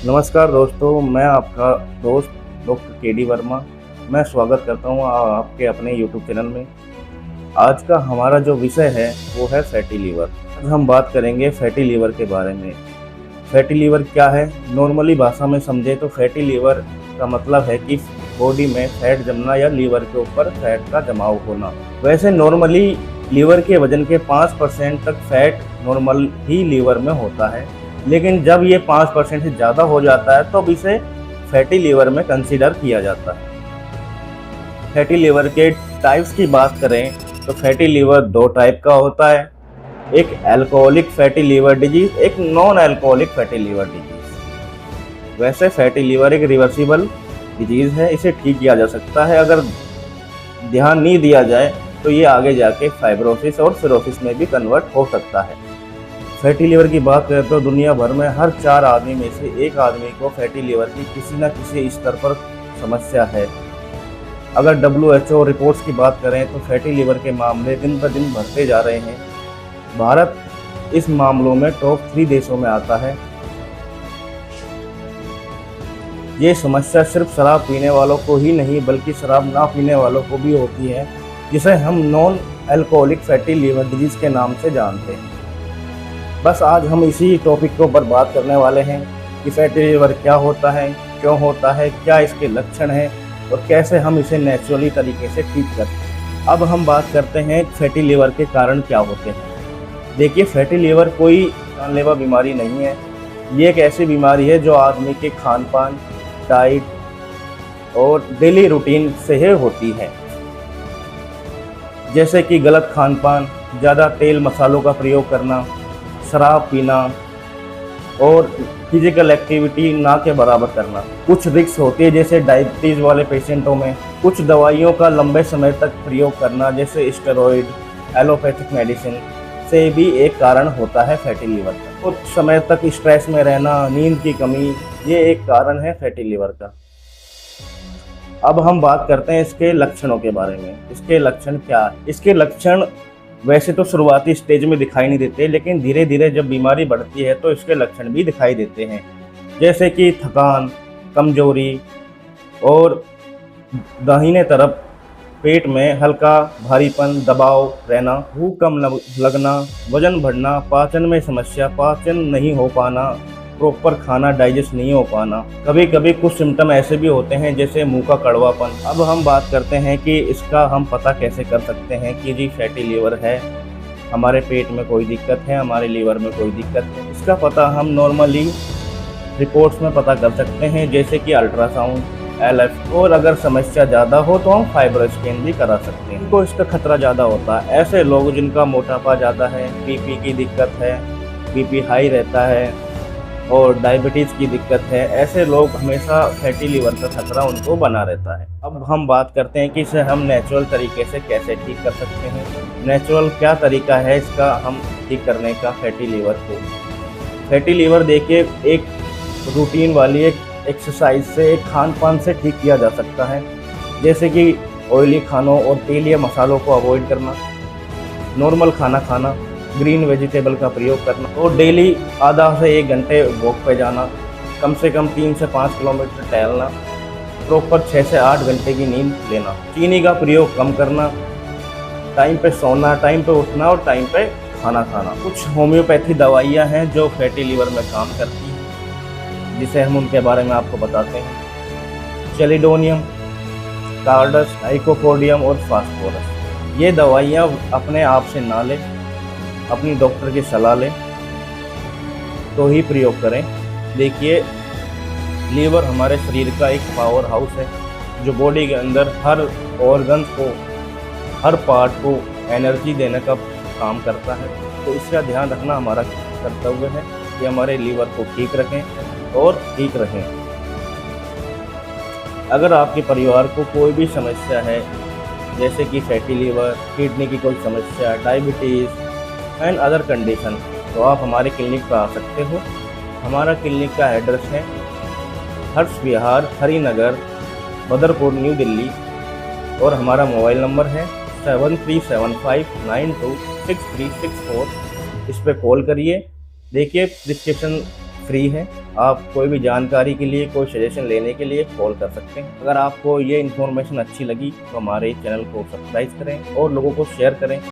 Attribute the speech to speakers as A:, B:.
A: नमस्कार दोस्तों, मैं आपका दोस्त डॉक्टर के.डी. वर्मा। मैं स्वागत करता हूँ आपके अपने यूट्यूब चैनल में। आज का हमारा जो विषय है वो है फैटी लीवर। आज हम बात करेंगे फैटी लीवर के बारे में। फैटी लीवर क्या है? नॉर्मली भाषा में समझे तो फैटी लीवर का मतलब है कि बॉडी में फैट जमना या लीवर के ऊपर फैट का जमाव होना। वैसे नॉर्मली लीवर के वजन के 5% तक फैट नॉर्मल ही लीवर में होता है, लेकिन जब ये 5% से ज़्यादा हो जाता है तो इसे फैटी लीवर में कंसीडर किया जाता है। फैटी लीवर के टाइप्स की बात करें तो फैटी लीवर दो टाइप का होता है, एक अल्कोहलिक फैटी लीवर डिजीज, एक non alcoholic fatty liver disease. वैसे फैटी लीवर एक रिवर्सिबल डिजीज है, इसे ठीक किया जा सकता है। अगर ध्यान नहीं दिया जाए तो ये आगे जाके फाइब्रोसिस और सिरोसिस में भी कन्वर्ट हो सकता है। फैटी लीवर की बात करें तो दुनिया भर में हर 4 आदमी में से एक आदमी को फैटी लीवर की किसी न किसी स्तर पर समस्या है। अगर WHO रिपोर्ट्स की बात करें तो फैटी लीवर के मामले दिन ब दिन बढ़ते जा रहे हैं। भारत इस मामलों में टॉप 3 देशों में आता है। ये समस्या सिर्फ शराब पीने वालों को ही नहीं बल्कि शराब ना पीने वालों को भी होती है, जिसे हम non alcoholic fatty liver disease के नाम से जानते हैं। बस आज हम इसी टॉपिक के ऊपर बात करने वाले हैं कि फैटी लीवर क्या होता है, क्यों होता है, क्या इसके लक्षण हैं और कैसे हम इसे नेचुरली तरीके से ठीक करते हैं। अब हम बात करते हैं फैटी लीवर के कारण क्या होते हैं। देखिए, फैटी लीवर कोई जानलेवा बीमारी नहीं है। ये एक ऐसी बीमारी है जो आदमी के खान पान, डाइट और डेली रूटीन से ही होती है। जैसे कि गलत खान पान, ज़्यादा तेल मसालों का प्रयोग करना, शराब पीना और फिजिकल एक्टिविटी ना के बराबर करना। कुछ रिस्क होती है जैसे डायबिटीज़ वाले पेशेंटों में। कुछ दवाइयों का लंबे समय तक प्रयोग करना जैसे स्टेरॉइड, एलोपैथिक मेडिसिन से भी एक कारण होता है फैटी लीवर का। कुछ समय तक स्ट्रेस में रहना, नींद की कमी, ये एक कारण है फैटी लीवर का। अब हम बात करते हैं इसके लक्षणों के बारे में। इसके लक्षण क्या है? इसके लक्षण वैसे तो शुरुआती स्टेज में दिखाई नहीं देते, लेकिन धीरे धीरे जब बीमारी बढ़ती है तो इसके लक्षण भी दिखाई देते हैं, जैसे कि थकान, कमजोरी और दाहिने तरफ पेट में हल्का भारीपन, दबाव रहना, भूख कम लगना, वजन बढ़ना, पाचन में समस्या, पाचन नहीं हो पाना, प्रॉपर खाना डाइजेस्ट नहीं हो पाना। कभी कभी कुछ सिम्टम ऐसे भी होते हैं जैसे मुंह का कड़वापन। अब हम बात करते हैं कि इसका हम पता कैसे कर सकते हैं कि जी फैटी लीवर है, हमारे पेट में कोई दिक्कत है, हमारे लीवर में कोई दिक्कत है। इसका पता हम नॉर्मली रिपोर्ट्स में पता कर सकते हैं, जैसे कि अल्ट्रासाउंड, LF, और अगर समस्या ज़्यादा हो तो हम फाइबर स्कैन भी करा सकते हैं। इनको इसका खतरा ज़्यादा होता है। ऐसे लोग जिनका मोटापा ज़्यादा है, BP की दिक्कत है, BP हाई रहता है और डायबिटीज़ की दिक्कत है, ऐसे लोग हमेशा फैटी लीवर का खतरा उनको बना रहता है। अब हम बात करते हैं कि इसे हम नेचुरल तरीके से कैसे ठीक कर सकते हैं। नेचुरल क्या तरीका है इसका हम ठीक करने का फैटी लीवर को? फैटी लीवर देखिए एक रूटीन वाली एक एक्सरसाइज से, एक खान पान से ठीक किया जा सकता है, जैसे कि ऑयली खानों और तेलीय मसालों को अवॉइड करना, नॉर्मल खाना खाना, ग्रीन वेजिटेबल का प्रयोग करना और डेली आधा से 1 घंटे वॉक पे जाना, कम से कम 3 से 5 किलोमीटर टहलना, प्रॉपर 6 से 8 घंटे की नींद लेना, चीनी का प्रयोग कम करना, टाइम पे सोना, टाइम पे उठना और टाइम पे खाना खाना। कुछ होम्योपैथी दवाइयाँ हैं जो फैटी लीवर में काम करती हैं, जिसे हम उनके बारे में आपको बताते हैं। चेलिडोनियम, कार्डस, आइकोपोडियम और फास्फोरस। ये दवाइयाँ अपने आप से ना लें, अपनी डॉक्टर की सलाह लें तो ही प्रयोग करें। देखिए, लीवर हमारे शरीर का एक पावर हाउस है जो बॉडी के अंदर हर ऑर्गन्स को, हर पार्ट को एनर्जी देने का काम करता है। तो इसका ध्यान रखना हमारा कर्तव्य है कि हमारे लीवर को ठीक रखें और ठीक रहें। अगर आपके परिवार को कोई भी समस्या है, जैसे कि फैटी लीवर, किडनी की कोई समस्या, डायबिटीज़ एंड अदर कंडीशन, तो आप हमारे क्लिनिक पर आ सकते हो। हमारा क्लिनिक का एड्रेस है हर्ष विहार, हरिनगर, बदरपुर, न्यू दिल्ली और हमारा मोबाइल नंबर है 7375926364। इस पर कॉल करिए। देखिए, प्रिस्क्रिप्शन फ्री है। आप कोई भी जानकारी के लिए, कोई सजेशन लेने के लिए कॉल कर सकते हैं। अगर आपको ये इन्फॉर्मेशन अच्छी लगी तो हमारे चैनल को सब्सक्राइब करें और लोगों को शेयर करें।